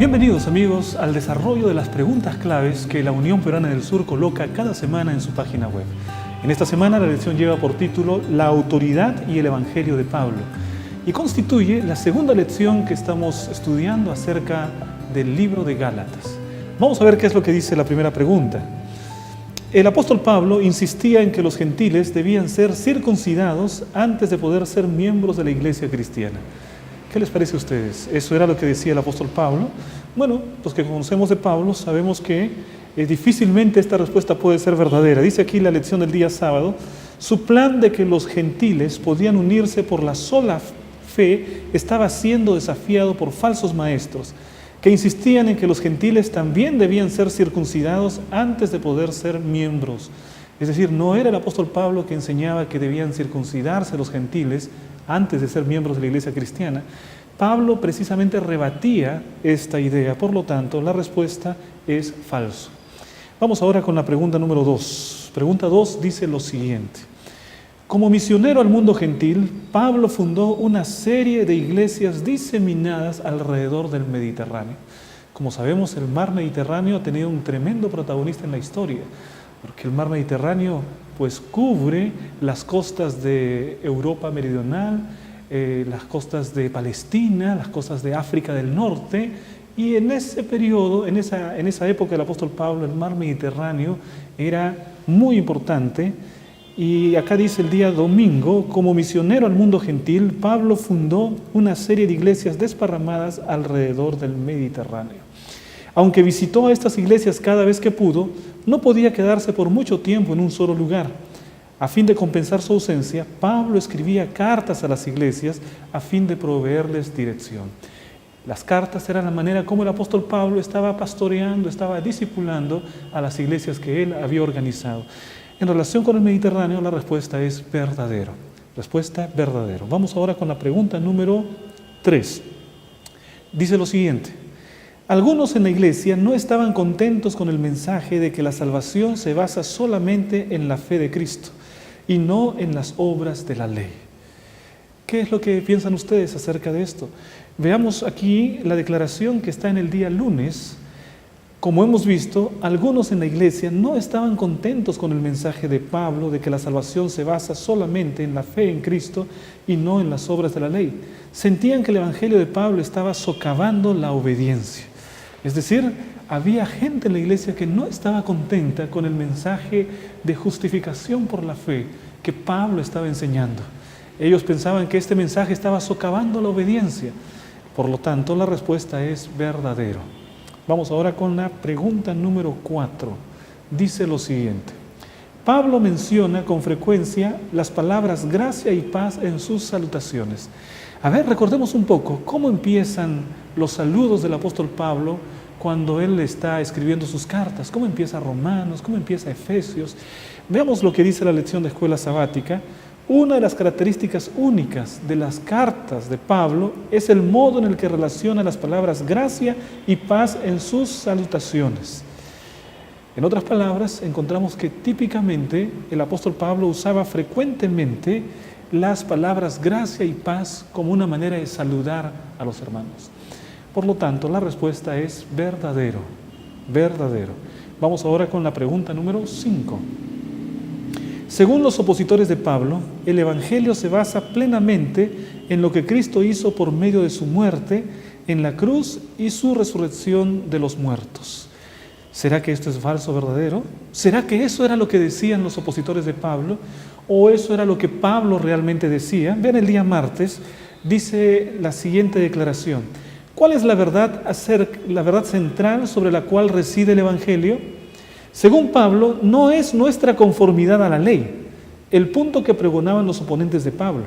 Bienvenidos amigos al desarrollo de las preguntas claves que la Unión Peruana del Sur coloca cada semana en su página web. En esta semana la lección lleva por título La autoridad y el Evangelio de Pablo y constituye la segunda lección que estamos estudiando acerca del libro de Gálatas. Vamos a ver qué es lo que dice la primera pregunta. El apóstol Pablo insistía en que los gentiles debían ser circuncidados antes de poder ser miembros de la iglesia cristiana. ¿Qué les parece a ustedes? ¿Eso era lo que decía el apóstol Pablo? Bueno, los que conocemos de Pablo sabemos que difícilmente esta respuesta puede ser verdadera. Dice aquí la lección del día sábado, su plan de que los gentiles podían unirse por la sola fe estaba siendo desafiado por falsos maestros que insistían en que los gentiles también debían ser circuncidados antes de poder ser miembros. Es decir, no era el apóstol Pablo que enseñaba que debían circuncidarse los gentiles antes de ser miembros de la iglesia cristiana. Pablo precisamente rebatía esta idea, por lo tanto, la respuesta es falso. Vamos ahora con la pregunta número 2. Pregunta 2 dice lo siguiente. Como misionero al mundo gentil, Pablo fundó una serie de iglesias diseminadas alrededor del Mediterráneo. Como sabemos, el mar Mediterráneo ha tenido un tremendo protagonista en la historia, porque el mar Mediterráneo pues cubre las costas de Europa meridional, las costas de Palestina, las costas de África del Norte, y en ese periodo, en esa época del apóstol Pablo, el mar Mediterráneo era muy importante. Y acá dice el día domingo, como misionero al mundo gentil, Pablo fundó una serie de iglesias desparramadas alrededor del Mediterráneo. Aunque visitó a estas iglesias cada vez que pudo, no podía quedarse por mucho tiempo en un solo lugar. A fin de compensar su ausencia, Pablo escribía cartas a las iglesias a fin de proveerles dirección. Las cartas eran la manera como el apóstol Pablo estaba pastoreando, estaba discipulando a las iglesias que él había organizado. En relación con el Mediterráneo, la respuesta es verdadero. Respuesta verdadero. Vamos ahora con la pregunta número 3. Dice lo siguiente. Algunos en la iglesia no estaban contentos con el mensaje de que la salvación se basa solamente en la fe de Cristo y no en las obras de la ley. ¿Qué es lo que piensan ustedes acerca de esto? Veamos aquí la declaración que está en el día lunes. Como hemos visto, algunos en la iglesia no estaban contentos con el mensaje de Pablo de que la salvación se basa solamente en la fe en Cristo y no en las obras de la ley. Sentían que el evangelio de Pablo estaba socavando la obediencia. Es decir, había gente en la iglesia que no estaba contenta con el mensaje de justificación por la fe que Pablo estaba enseñando. Ellos pensaban que este mensaje estaba socavando la obediencia. Por lo tanto, la respuesta es verdadero. Vamos ahora con la pregunta número 4. Dice lo siguiente. Pablo menciona con frecuencia las palabras gracia y paz en sus salutaciones. A ver, recordemos un poco cómo empiezan los saludos del apóstol Pablo cuando él está escribiendo sus cartas. Cómo empieza Romanos, cómo empieza Efesios. Veamos lo que dice la lección de escuela sabática. Una de las características únicas de las cartas de Pablo es el modo en el que relaciona las palabras gracia y paz en sus salutaciones. En otras palabras, encontramos que típicamente el apóstol Pablo usaba frecuentemente las palabras gracia y paz como una manera de saludar a los hermanos. Por lo tanto, la respuesta es verdadero, verdadero. Vamos ahora con la pregunta número 5. Según los opositores de Pablo, el evangelio se basa plenamente en lo que Cristo hizo por medio de su muerte en la cruz y su resurrección de los muertos. ¿Será que esto es falso o verdadero? ¿Será que eso era lo que decían los opositores de Pablo? ¿O eso era lo que Pablo realmente decía? Vean, el día martes dice la siguiente declaración. ¿Cuál es la verdad central sobre la cual reside el evangelio? Según Pablo, no es nuestra conformidad a la ley, el punto que pregonaban los oponentes de Pablo.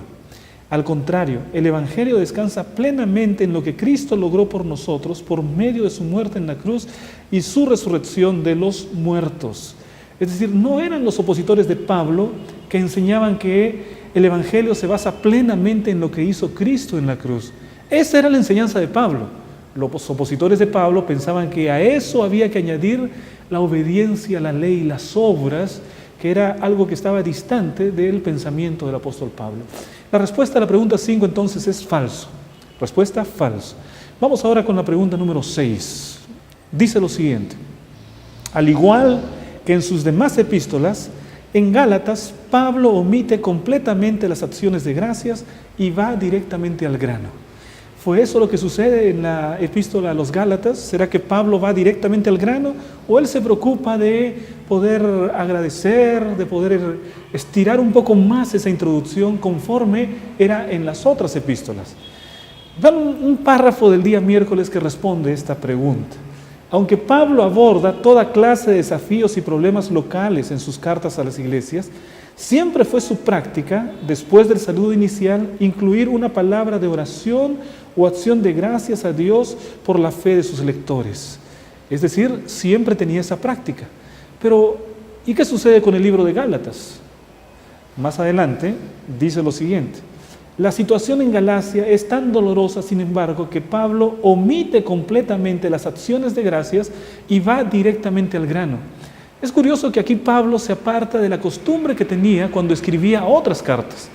Al contrario, el evangelio descansa plenamente en lo que Cristo logró por nosotros por medio de su muerte en la cruz y su resurrección de los muertos. Es decir, no eran los opositores de Pablo que enseñaban que el evangelio se basa plenamente en lo que hizo Cristo en la cruz. Esa era la enseñanza de Pablo. Los opositores de Pablo pensaban que a eso había que añadir la obediencia a la ley y las obras, que era algo que estaba distante del pensamiento del apóstol Pablo. La respuesta a la pregunta 5 entonces es falso. Respuesta falso. Vamos ahora con la pregunta número 6. Dice lo siguiente: al igual que en sus demás epístolas, en Gálatas Pablo omite completamente las acciones de gracias y va directamente al grano. ¿Fue eso lo que sucede en la epístola a los Gálatas? ¿Será que Pablo va directamente al grano? ¿O él se preocupa de poder agradecer, de poder estirar un poco más esa introducción conforme era en las otras epístolas? Vean un párrafo del día miércoles que responde esta pregunta. Aunque Pablo aborda toda clase de desafíos y problemas locales en sus cartas a las iglesias, siempre fue su práctica, después del saludo inicial, incluir una palabra de oración o acción de gracias a Dios por la fe de sus lectores. Es decir, siempre tenía esa práctica. Pero, ¿y qué sucede con el libro de Gálatas? Más adelante dice lo siguiente: la situación en Galacia es tan dolorosa, sin embargo, que Pablo omite completamente las acciones de gracias y va directamente al grano. Es curioso que aquí Pablo se aparta de la costumbre que tenía cuando escribía otras cartas.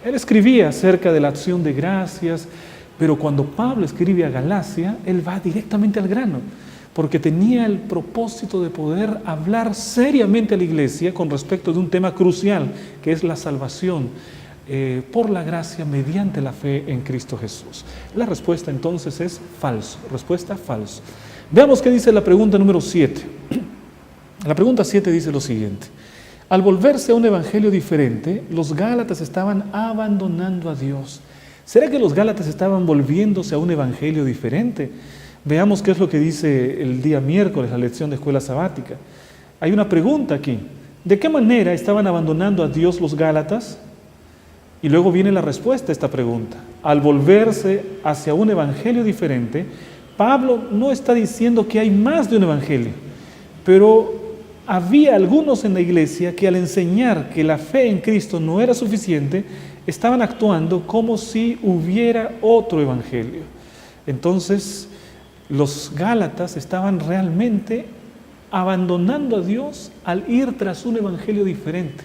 Él escribía acerca de la acción de gracias, pero cuando Pablo escribe a Galacia, él va directamente al grano, porque tenía el propósito de poder hablar seriamente a la iglesia con respecto de un tema crucial, que es la salvación por la gracia mediante la fe en Cristo Jesús. La respuesta entonces es falso, respuesta falso. Veamos qué dice la pregunta número 7. La pregunta 7 dice lo siguiente: al volverse a un evangelio diferente, los Gálatas estaban abandonando a Dios. ¿Será que los Gálatas estaban volviéndose a un evangelio diferente? Veamos qué es lo que dice el día miércoles, la lección de escuela sabática. Hay una pregunta aquí: ¿de qué manera estaban abandonando a Dios los Gálatas? Y luego viene la respuesta a esta pregunta. Al volverse hacia un evangelio diferente, Pablo no está diciendo que hay más de un evangelio, pero había algunos en la iglesia que al enseñar que la fe en Cristo no era suficiente, estaban actuando como si hubiera otro evangelio. Entonces, los Gálatas estaban realmente abandonando a Dios al ir tras un evangelio diferente.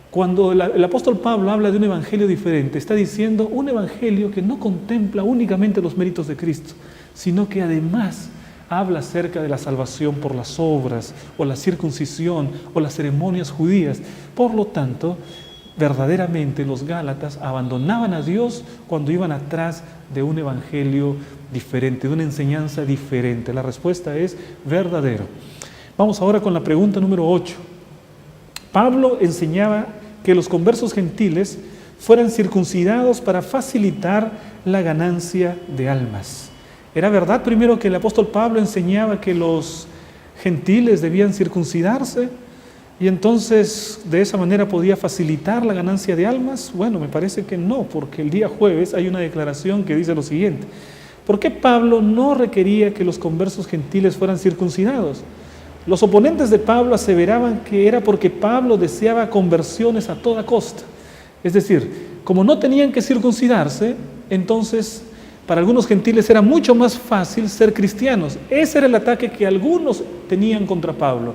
Cuando el apóstol Pablo habla de un evangelio diferente, está diciendo un evangelio que no contempla únicamente los méritos de Cristo, sino que además habla acerca de la salvación por las obras, o la circuncisión, o las ceremonias judías. Por lo tanto, verdaderamente los Gálatas abandonaban a Dios cuando iban atrás de un evangelio diferente, de una enseñanza diferente. La respuesta es verdadero. Vamos ahora con la pregunta número 8. Pablo enseñaba que los conversos gentiles fueran circuncidados para facilitar la ganancia de almas. ¿Era verdad primero que el apóstol Pablo enseñaba que los gentiles debían circuncidarse y entonces de esa manera podía facilitar la ganancia de almas? Bueno, me parece que no, porque el día jueves hay una declaración que dice lo siguiente: ¿por qué Pablo no requería que los conversos gentiles fueran circuncidados? Los oponentes de Pablo aseveraban que era porque Pablo deseaba conversiones a toda costa. Es decir, como no tenían que circuncidarse, entonces para algunos gentiles era mucho más fácil ser cristianos. Ese era el ataque que algunos tenían contra Pablo.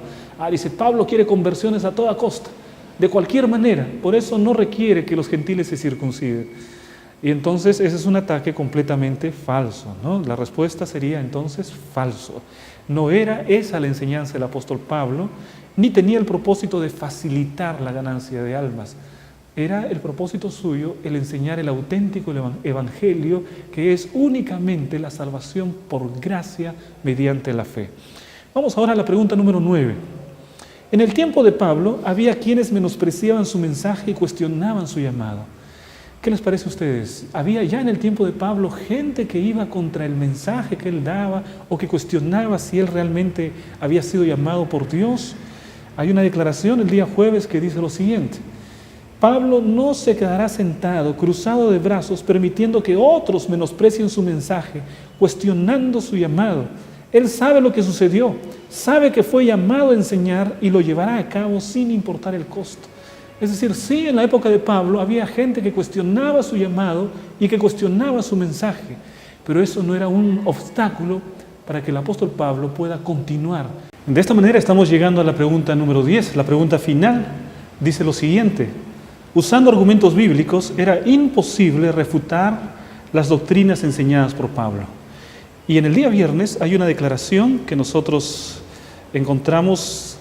Dice, Pablo quiere conversiones a toda costa, de cualquier manera, por eso no requiere que los gentiles se circunciden. Y entonces ese es un ataque completamente falso, ¿no? La respuesta sería entonces falso. No era esa la enseñanza del apóstol Pablo, ni tenía el propósito de facilitar la ganancia de almas. Era el propósito suyo el enseñar el auténtico evangelio, que es únicamente la salvación por gracia mediante la fe. Vamos ahora a la pregunta número 9. En el tiempo de Pablo había quienes menospreciaban su mensaje y cuestionaban su llamado. ¿Qué les parece a ustedes? ¿Había ya en el tiempo de Pablo gente que iba contra el mensaje que él daba o que cuestionaba si él realmente había sido llamado por Dios? Hay una declaración el día jueves que dice lo siguiente: Pablo no se quedará sentado, cruzado de brazos, permitiendo que otros menosprecien su mensaje, cuestionando su llamado. Él sabe lo que sucedió, sabe que fue llamado a enseñar y lo llevará a cabo sin importar el costo. Es decir, sí, en la época de Pablo había gente que cuestionaba su llamado y que cuestionaba su mensaje, pero eso no era un obstáculo para que el apóstol Pablo pueda continuar. De esta manera estamos llegando a la pregunta número 10, la pregunta final. Dice lo siguiente: usando argumentos bíblicos era imposible refutar las doctrinas enseñadas por Pablo. Y en el día viernes hay una declaración que nosotros encontramos,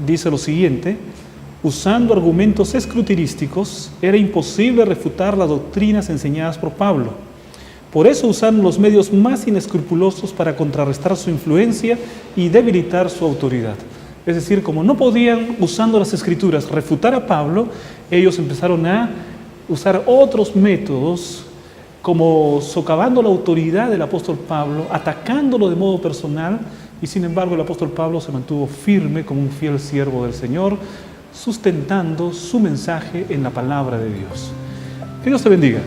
dice lo siguiente: usando argumentos escrutilísticos, era imposible refutar las doctrinas enseñadas por Pablo. Por eso usaron los medios más inescrupulosos para contrarrestar su influencia y debilitar su autoridad. Es decir, como no podían, usando las Escrituras, refutar a Pablo, ellos empezaron a usar otros métodos, como socavando la autoridad del apóstol Pablo, atacándolo de modo personal, y sin embargo el apóstol Pablo se mantuvo firme como un fiel siervo del Señor, sustentando su mensaje en la palabra de Dios. Que Dios te bendiga.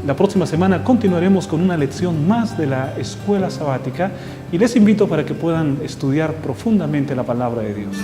La próxima semana continuaremos con una lección más de la escuela sabática y les invito para que puedan estudiar profundamente la palabra de Dios.